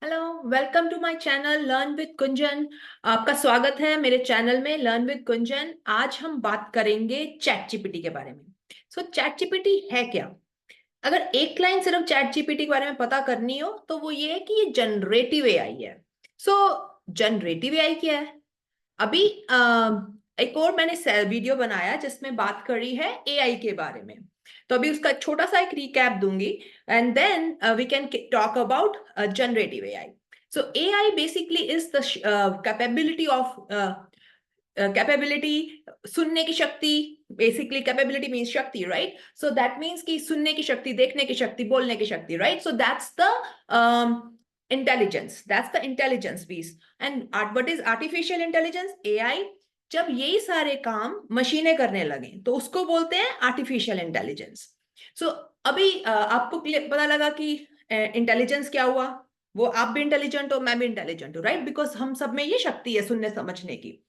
Hello, welcome to my channel learn with Kunjan. आपका स्वागत है मेरे चैनल में लर्न विद कुंजन। आज हम बात करेंगे चैट जीपीटी के बारे में। चैट जीपीटी है क्या? अगर एक लाइन सिर्फ चैट जीपीटी के बारे में पता करनी हो तो वो ये है कि ये जनरेटिव एआई है। सो जनरेटिव एआई क्या है? अभी एक और मैंने वीडियो बनाया जिसमें बात करी है एआई के बारे में। तो अभी उसका छोटा सा एक रिकैप दूंगी and then we can talk about generative AI. So AI basically is the capability of capability, सुनने की शक्ति। बेसिकली कैपेबिलिटी मीन्स शक्ति, राइट? सो दैट मीन्स कि सुनने की शक्ति, देखने की शक्ति, बोलने की शक्ति, right? So that's the intelligence, that's the intelligence piece. And what is artificial intelligence? AI. जब यही सारे काम मशीनें करने लगे तो उसको बोलते हैं आर्टिफिशियल इंटेलिजेंस। सो अभी आपको पता लगा कि इंटेलिजेंस क्या हुआ। वो आप भी इंटेलिजेंट हो, मैं भी इंटेलिजेंट हूँ, राइट? बिकॉज हम सब में ये शक्ति है सुनने समझने की।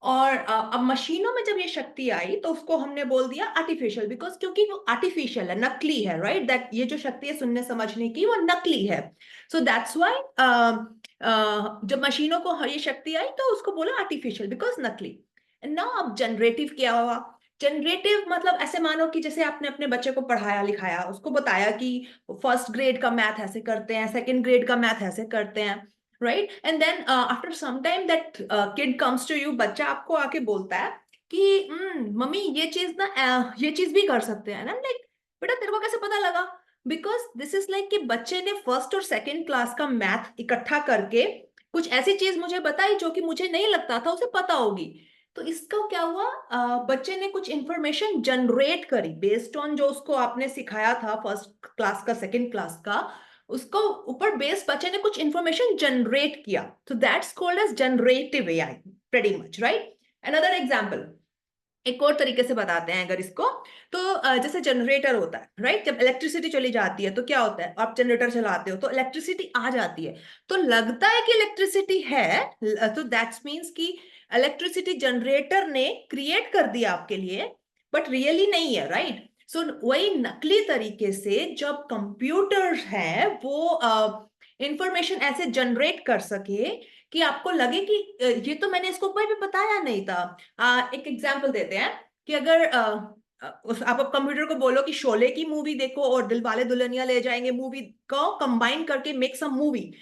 और अब मशीनों में जब ये शक्ति आई तो उसको हमने बोल दिया आर्टिफिशियल, बिकॉज क्योंकि वो आर्टिफिशियल है, नकली है, राइट? दैट ये जो शक्ति है सुनने समझने की वो नकली है। सो दैट्स व्हाई जब मशीनों को ये शक्ति आई तो उसको बोला आर्टिफिशियल, बिकॉज नकली। नाउ अब जनरेटिव क्या हुआ? जनरेटिव मतलब ऐसे मानो कि जैसे आपने अपने बच्चे को पढ़ाया लिखाया, उसको बताया कि फर्स्ट ग्रेड का मैथ ऐसे करते हैं, सेकंड ग्रेड का मैथ ऐसे करते हैं, right? And then after some time that kid comes to you, बच्चा आपको आके बोलता है कि मम्मी ये चीज ना ये चीज भी कर सकते हैं ना। लाइक बेटा तेरे को कैसे पता लगा? बिकॉज दिस इज लाइक कि बच्चे ने फर्स्ट और सेकंड क्लास का मैथ इकट्ठा करके कुछ ऐसी चीज मुझे बताई जो कि मुझे नहीं लगता था उसे पता होगी। तो इसका क्या हुआ? बच्चे ने कुछ इंफॉर्मेशन जनरेट करी बेस्ड ऑन जो उसको आपने सिखाया था फर्स्ट क्लास का, सेकंड क्लास का। उसको ऊपर बेस बच्चे ने कुछ इंफॉर्मेशन जनरेट किया। तो that's called as generative AI, pretty much, right? Another example, एक और तरीके से बताते हैं अगर इसको। तो जैसे जनरेटर होता है, राइट? जब इलेक्ट्रिसिटी चली जाती है तो क्या होता है? आप जनरेटर चलाते हो तो इलेक्ट्रिसिटी आ जाती है, तो लगता है कि इलेक्ट्रिसिटी है। तो दैट्स मीन्स कि इलेक्ट्रिसिटी जनरेटर ने क्रिएट कर दिया आपके लिए, बट रियली नहीं है, राइट? सो वही नकली तरीके से जब कंप्यूटर है वो इंफॉर्मेशन ऐसे जनरेट कर सके कि आपको लगे कि ये तो मैंने इसको कोई भी बताया नहीं था। एक एग्जांपल देते हैं कि अगर आप कंप्यूटर को बोलो कि शोले की मूवी देखो और दिलवाले दुल्हनिया ले जाएंगे मूवी को कंबाइन करके मेक सम मूवी,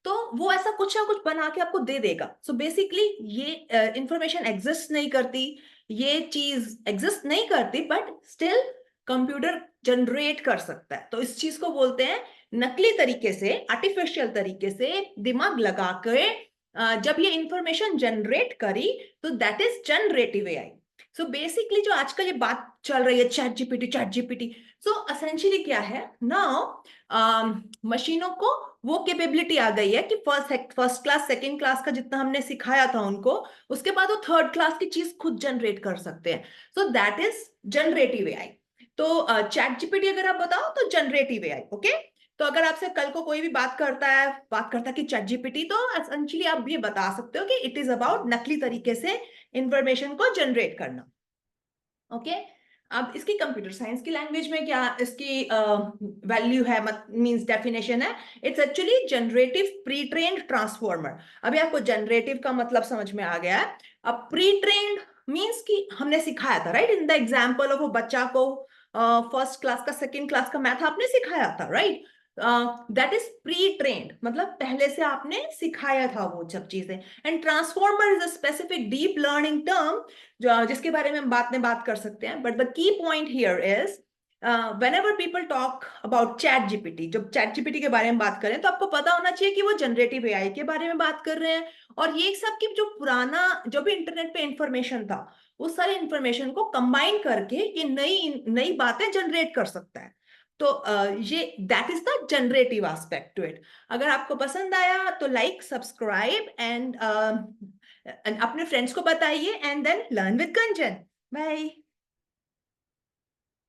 तो वो ऐसा कुछ ना कुछ बना के आपको दे देगा। सो बेसिकली ये इंफॉर्मेशन एग्जिस्ट नहीं करती, ये चीज एग्जिस्ट नहीं करती, बट स्टिल कंप्यूटर जनरेट कर सकता है। तो इस चीज को बोलते हैं नकली तरीके से, आर्टिफिशियल तरीके से दिमाग लगा कर जब ये इंफॉर्मेशन जनरेट करी, तो that is generative AI. So basically जो आजकल ये बात चल रही है चैट जीपीटी, चैट जीपीटी, सो असेंशियली क्या है नाउ, मशीनों को वो कैपेबिलिटी आ गई है कि फर्स्ट क्लास सेकंड क्लास का जितना हमने सिखाया था उनको, उसके बाद वो थर्ड क्लास की चीज खुद जनरेट कर सकते हैं। So that is generative AI. तो चैट जीपीटी अगर आप बताओ तो जनरेटिव एआई, ओके? तो अगर आपसे कल को कोई भी बात करता है कि चैट जीपीटी, तो एसेंशियली आप ये बता सकते हो कि इट इज अबाउट नकली तरीके से इंफॉर्मेशन को जनरेट करना, ओके? अब इसकी कंप्यूटर साइंस की लैंग्वेज में क्या इसकी वैल्यू है, मींस डेफिनेशन है? It's actually generative pre trained transformer. अभी आपको जनरेटिव का मतलब समझ में आ गया है। अब प्री ट्रेन्ड मींस कि हमने सिखाया था, right? In the example of वो बच्चा को फर्स्ट क्लास का, सेकंड क्लास का मैथ आपने सिखाया था, right? That is pre trained, मतलब पहले से आपने सिखाया था वो सब चीजें। And transformer is a specific deep learning term जो जिसके बारे में हम बात कर सकते हैं। But the key point here is whenever people talk about ChatGPT, जब चैट जीपीटी के बारे में बात करें तो आपको पता होना चाहिए कि वो जनरेटिव एआई के बारे में बात कर रहे हैं। और ये सब की जो पुराना जो भी इंटरनेट पे इंफॉर्मेशन था, उस सारे इंफॉर्मेशन को कंबाइन करके ये नई नई बातें जनरेट कर सकता है। तो ये that is the generative aspect to it. अगर आपको पसंद आया तो लाइक, सब्सक्राइब एंड अपने फ्रेंड्स को बताइए and then learn with Kanchan. Bye.